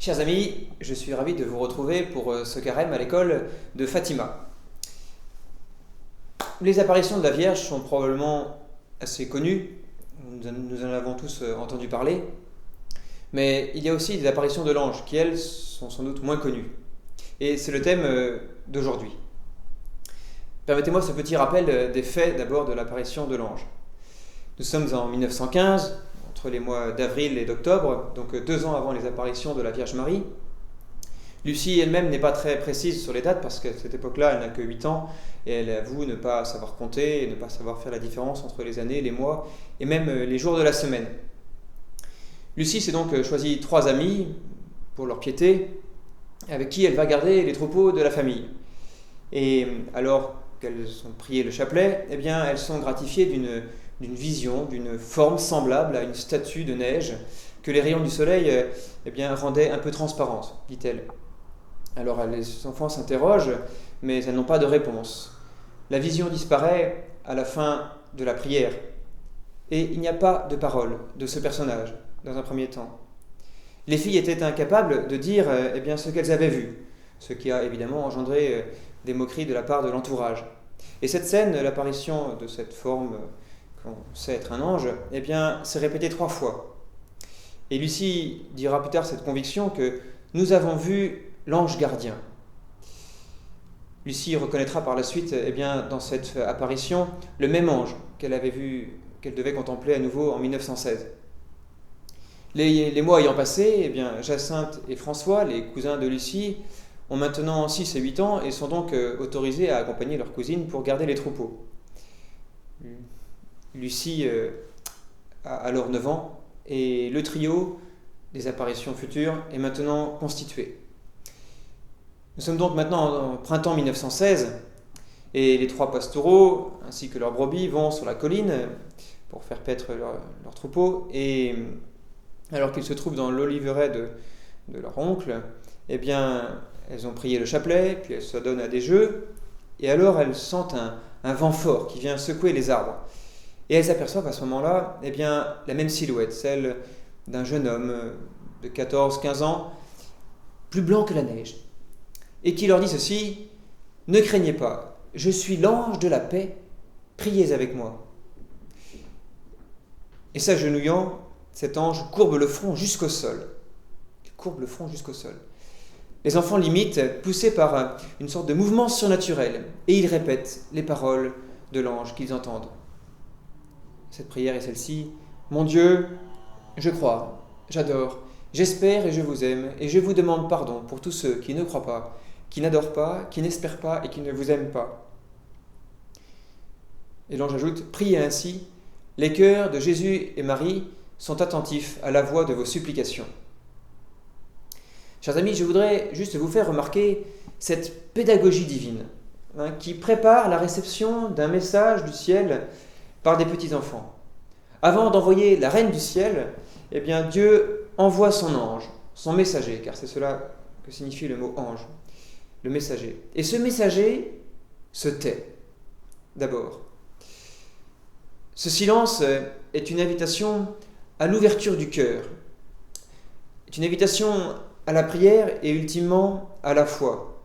Chers amis, je suis ravi de vous retrouver pour ce carême à l'école de Fatima. Les apparitions de la Vierge sont probablement assez connues, nous en avons tous entendu parler, mais il y a aussi des apparitions de l'ange qui, elles, sont sans doute moins connues. Et c'est le thème d'aujourd'hui. Permettez-moi ce petit rappel des faits d'abord de l'apparition de l'ange. Nous sommes en 1915, entre les mois d'avril et d'octobre, donc 2 ans avant les apparitions de la Vierge Marie. Lucie elle-même n'est pas très précise sur les dates parce qu'à cette époque-là, elle n'a que 8 ans et elle avoue ne pas savoir compter et ne pas savoir faire la différence entre les années, les mois et même les jours de la semaine. Lucie s'est donc choisi 3 amis pour leur piété avec qui elle va garder les troupeaux de la famille. Et alors qu'elles ont prié le chapelet, eh bien, elles sont gratifiées d'une vision, d'une forme semblable à une statue de neige que les rayons du soleil rendaient un peu transparente, dit-elle. Alors les enfants s'interrogent, mais elles n'ont pas de réponse. La vision disparaît à la fin de la prière, et il n'y a pas de parole de ce personnage, dans un premier temps. Les filles étaient incapables de dire ce qu'elles avaient vu, ce qui a évidemment engendré des moqueries de la part de l'entourage. Et cette scène, l'apparition de cette forme qu'on sait être un ange, s'est répétée 3 fois. Et Lucie dira plus tard cette conviction que nous avons vu l'ange gardien. Lucie reconnaîtra par la suite, dans cette apparition, le même ange qu'elle avait vu, qu'elle devait contempler à nouveau en 1916. Les mois ayant passé, Jacinthe et François, les cousins de Lucie, ont maintenant 6 et 8 ans et sont donc autorisés à accompagner leur cousine pour garder les troupeaux. Lucie a alors 9 ans et le trio des apparitions futures est maintenant constitué. Nous sommes donc maintenant en printemps 1916 et les 3 pastoraux ainsi que leurs brebis vont sur la colline pour faire paître leurs troupeaux, et alors qu'ils se trouvent dans l'oliveraie de leur oncle, elles ont prié le chapelet, puis elles s'adonnent à des jeux, et alors elles sentent un vent fort qui vient secouer les arbres. Et elles aperçoivent à ce moment-là la même silhouette, celle d'un jeune homme de 14-15 ans, plus blanc que la neige, et qui leur dit ceci: « Ne craignez pas, je suis l'ange de la paix, priez avec moi. » Et s'agenouillant, cet ange courbe le front jusqu'au sol. Il courbe le front jusqu'au sol. Les enfants l'imitent, poussés par une sorte de mouvement surnaturel, et ils répètent les paroles de l'ange qu'ils entendent. Cette prière est celle-ci: « Mon Dieu, je crois, j'adore, j'espère et je vous aime, et je vous demande pardon pour tous ceux qui ne croient pas, qui n'adorent pas, qui n'espèrent pas et qui ne vous aiment pas. » Et l'ange ajoute: « Priez ainsi, les cœurs de Jésus et Marie sont attentifs à la voix de vos supplications. » Chers amis, je voudrais juste vous faire remarquer cette pédagogie divine qui prépare la réception d'un message du ciel par des petits-enfants. Avant d'envoyer la reine du ciel, Dieu envoie son ange, son messager, car c'est cela que signifie le mot ange, le messager. Et ce messager se tait, d'abord. Ce silence est une invitation à l'ouverture du cœur, est une invitation à la prière et ultimement à la foi.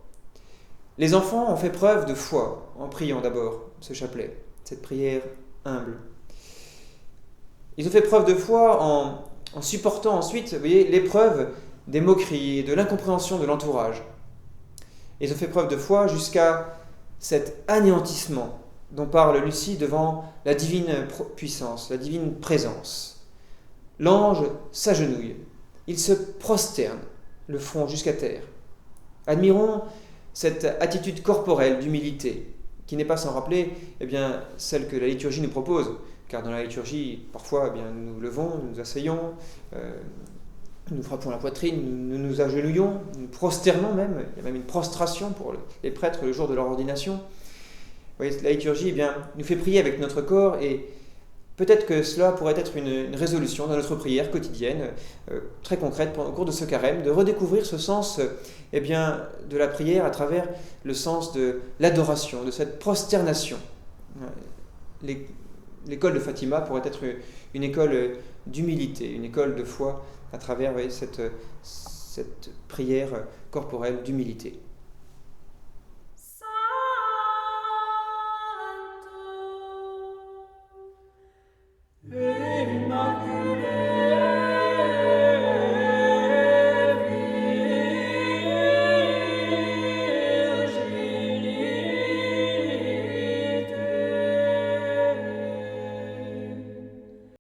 Les enfants ont fait preuve de foi en priant d'abord ce chapelet, cette prière humble. Ils ont fait preuve de foi en supportant ensuite, l'épreuve des moqueries et de l'incompréhension de l'entourage. Ils ont fait preuve de foi jusqu'à cet anéantissement dont parle Lucie devant la divine puissance, la divine présence. L'ange s'agenouille, il se prosterne, le front jusqu'à terre. Admirons cette attitude corporelle d'humilité, qui n'est pas sans rappeler celle que la liturgie nous propose, car dans la liturgie, parfois nous nous levons, nous nous asseyons, nous frappons la poitrine, nous nous agenouillons, nous prosternons même, il y a même une prostration pour les prêtres le jour de leur ordination. La liturgie nous fait prier avec notre corps, et peut-être que cela pourrait être une résolution dans notre prière quotidienne, très concrète au cours de ce carême, de redécouvrir ce sens de la prière à travers le sens de l'adoration, de cette prosternation. L'école de Fatima pourrait être une école d'humilité, une école de foi à travers cette cette prière corporelle d'humilité.